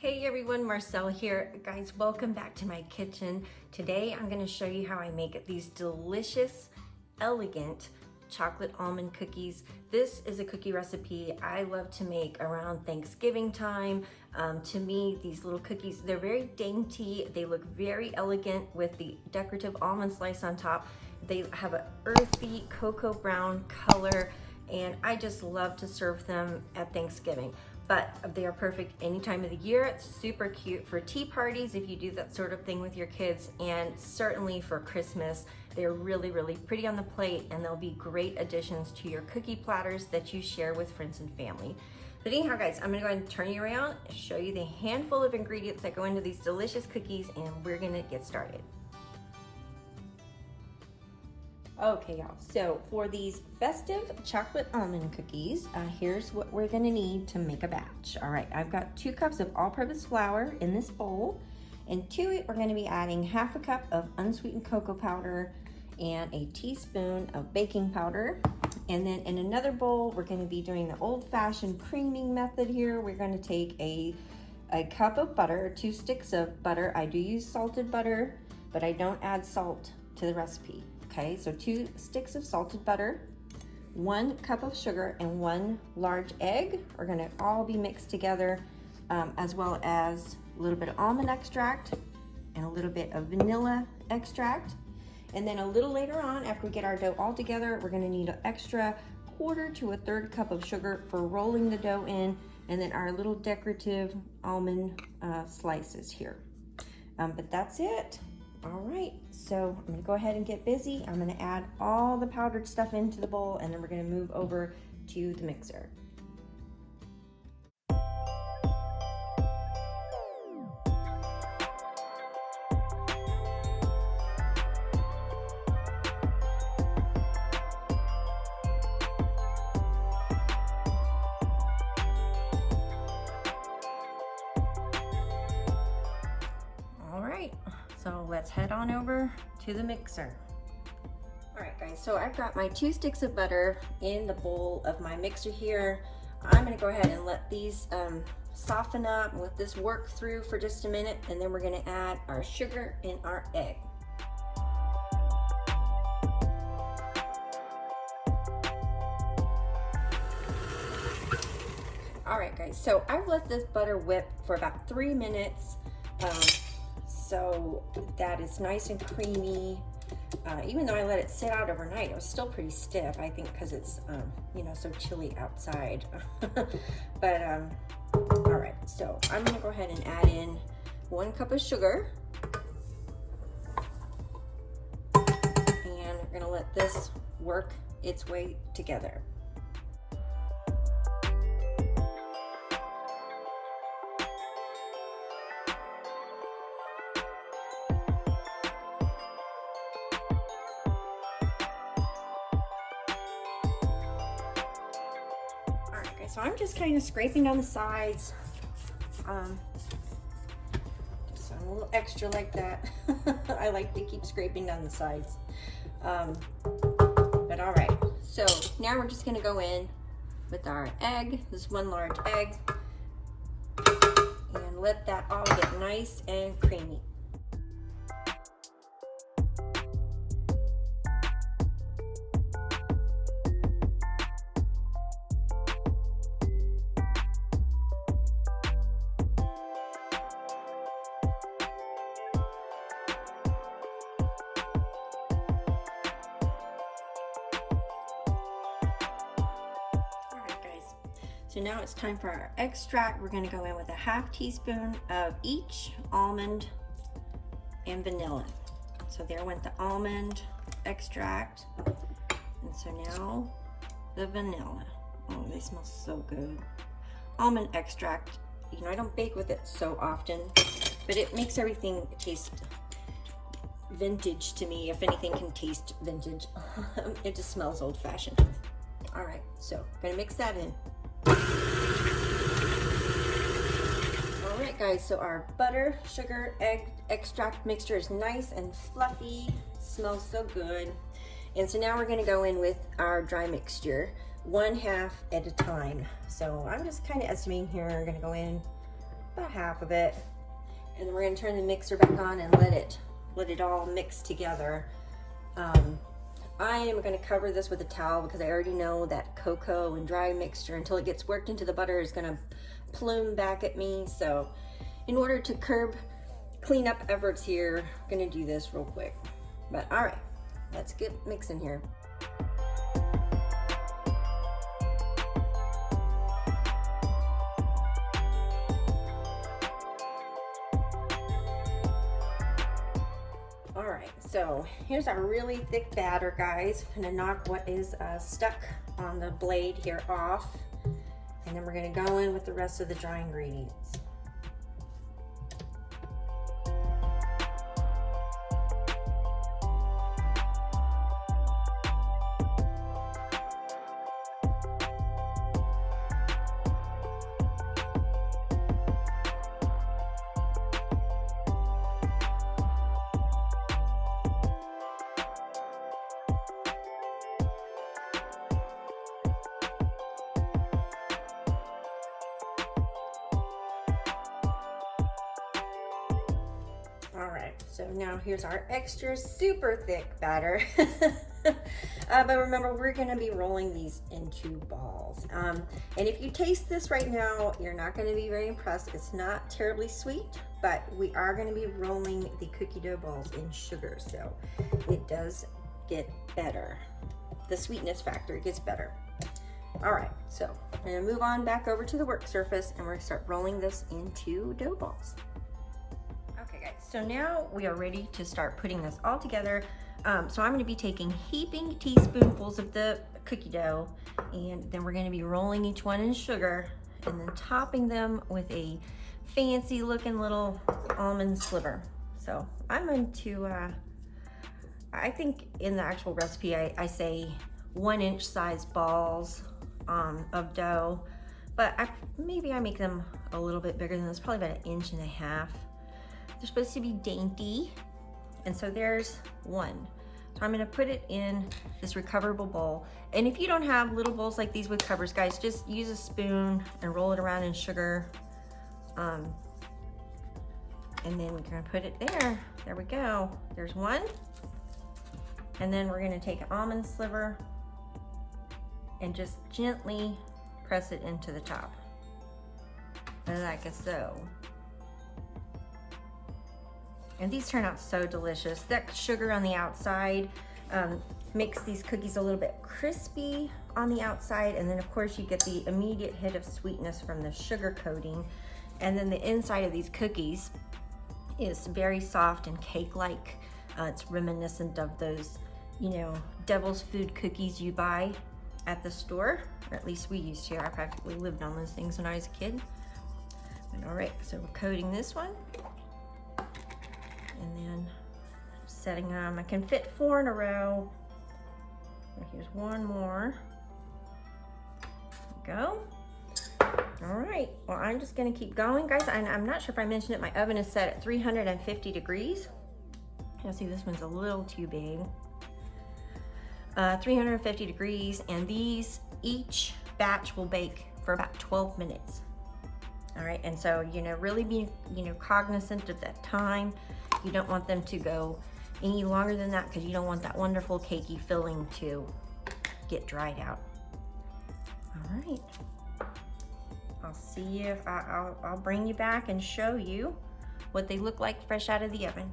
Hey everyone, Marcel here. Guys, welcome back to my kitchen. Today I'm going to show you how I make these delicious, elegant chocolate almond cookies. This is a cookie recipe I love to make around Thanksgiving time. To me, these little cookies, they're very dainty. They look very elegant with the decorative almond slice on top. They have an earthy cocoa brown color, and I just love to serve them at Thanksgiving. But they are perfect any time of the year. It's super cute for tea parties if you do that sort of thing with your kids, and certainly for Christmas. They're really, really pretty on the plate, and they'll be great additions to your cookie platters that you share with friends and family. But anyhow, guys, I'm gonna go ahead and turn you around, show you the handful of ingredients that go into these delicious cookies, and we're gonna get started. Okay, y'all, so for these festive chocolate almond cookies, here's what we're gonna need to make a batch. All right, I've got 2 cups of all-purpose flour in this bowl, and to it we're gonna be adding half a cup of unsweetened cocoa powder and a teaspoon of baking powder. And then in another bowl, we're gonna be doing the old-fashioned creaming method here. We're gonna take a cup of butter, 2 sticks of butter. I do use salted butter, but I don't add salt to the recipe. Okay, so 2 sticks of salted butter, 1 cup of sugar, and 1 large egg are gonna all be mixed together, as well as a little bit of almond extract and a little bit of vanilla extract. And then a little later on, after we get our dough all together, we're gonna need an extra 1/4 to 1/3 cup of sugar for rolling the dough in, and then our little decorative almond slices here. But that's it. All right, so I'm gonna go ahead and get busy. I'm gonna add all the powdered stuff into the bowl, and then we're gonna move over to the mixer. So let's head on over to the mixer. All right, guys, so I've got my 2 sticks of butter in the bowl of my mixer here. I'm gonna go ahead and let these soften up and let this work through for just a minute, and then we're gonna add our sugar and our egg. All right, guys, so I've let this butter whip for about 3 minutes. So that is nice and creamy. Even though I let it sit out overnight, it was still pretty stiff, I think, because it's, you know, so chilly outside. But, all right, so I'm gonna go ahead and add in 1 cup of sugar. And we're gonna let this work its way together. So I'm just kind of scraping down the sides. Just a little extra like that. I like to keep scraping down the sides. But all right, so now we're just gonna go in with our egg, this 1 large egg, and let that all get nice and creamy. So now it's time for our extract. We're gonna go in with a 1/2 teaspoon of each almond and vanilla. So there went the almond extract. And so now the vanilla. Oh, they smell so good. Almond extract, you know, I don't bake with it so often, but it makes everything taste vintage to me. If anything can taste vintage, it just smells old-fashioned. All right, so I'm gonna mix that in. All right, guys, so our butter, sugar, egg extract mixture is nice and fluffy. Smells so good. And so now we're gonna go in with our dry mixture, 1/2 at a time. So I'm just kind of estimating here. We're gonna go in about half of it. And then we're gonna turn the mixer back on and let it all mix together. I am gonna cover this with a towel because I already know that cocoa and dry mixture, until it gets worked into the butter, is gonna plume back at me. So in order to curb cleanup efforts here, I'm gonna do this real quick. But all right, let's get mixing here. All right, so here's our really thick batter, guys. I'm gonna knock what is stuck on the blade here off, and then we're gonna go in with the rest of the dry ingredients. All right, so now here's our extra super thick batter. But remember, we're gonna be rolling these into balls. And if you taste this right now, you're not gonna be very impressed. It's not terribly sweet, but we are gonna be rolling the cookie dough balls in sugar, so it does get better. The sweetness factor gets better. All right, so I'm gonna move on back over to the work surface, and we're gonna start rolling this into dough balls. So now we are ready to start putting this all together. So I'm going to be taking heaping teaspoonfuls of the cookie dough, and then we're going to be rolling each one in sugar and then topping them with a fancy looking little almond sliver. So I'm going to, I think in the actual recipe I say 1-inch size balls of dough, but maybe I make them a little bit bigger than this, probably about 1.5 inches. They're supposed to be dainty, and so there's one. So I'm gonna put it in this recoverable bowl. And if you don't have little bowls like these with covers, guys, just use a spoon and roll it around in sugar. And then we're gonna put it there. There we go. There's one. And then we're gonna take an almond sliver and just gently press it into the top, like so. And these turn out so delicious. That sugar on the outside makes these cookies a little bit crispy on the outside, and then of course you get the immediate hit of sweetness from the sugar coating. And then the inside of these cookies is very soft and cake-like. It's reminiscent of those, you know, devil's food cookies you buy at the store, or at least we used to. I practically lived on those things when I was a kid. And all right, so we're coating this one. And then setting them, I can fit 4 in a row. Here's one more. There we go. All right, well, I'm just gonna keep going, guys. I'm not sure if I mentioned it, my oven is set at 350 degrees. You'll see this one's a little too big. 350 degrees, and these, each batch will bake for about 12 minutes. All right, and so, you know, really be, you know, cognizant of that time. You don't want them to go any longer than that because you don't want that wonderful cakey filling to get dried out. All right. I'll see if I'll bring you back and show you what they look like fresh out of the oven.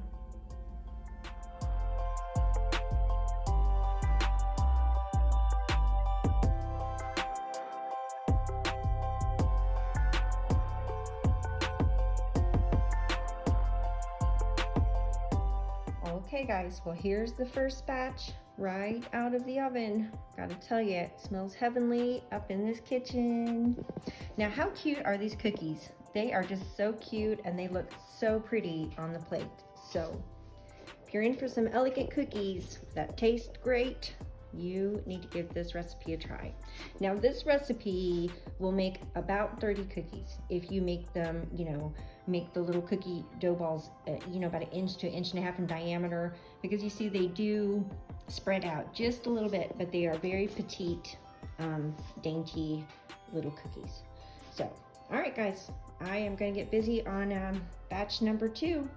Okay guys, well here's the first batch right out of the oven. Gotta tell you, it smells heavenly up in this kitchen. Now how cute are these cookies? They are just so cute and they look so pretty on the plate. So if you're in for some elegant cookies that taste great, you need to give this recipe a try. Now this recipe will make about 30 cookies if you make them, you know, make the little cookie dough balls, you know, about 1 inch to 1.5 inches in diameter, because you see they do spread out just a little bit, but they are very petite, dainty little cookies. So, all right guys, I am going to get busy on batch number 2.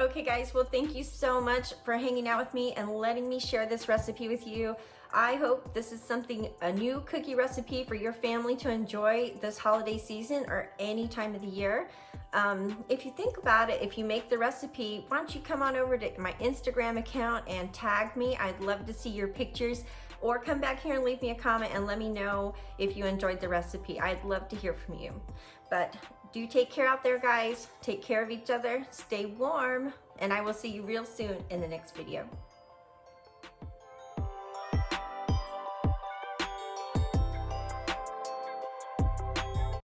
Okay guys, well thank you so much for hanging out with me and letting me share this recipe with you. I hope this is a new cookie recipe for your family to enjoy this holiday season or any time of the year. If you think about it, if you make the recipe, why don't you come on over to my Instagram account and tag me. I'd love to see your pictures, or come back here and leave me a comment and let me know if you enjoyed the recipe. I'd love to hear from you. But do take care out there, guys. Take care of each other, stay warm, and I will see you real soon in the next video.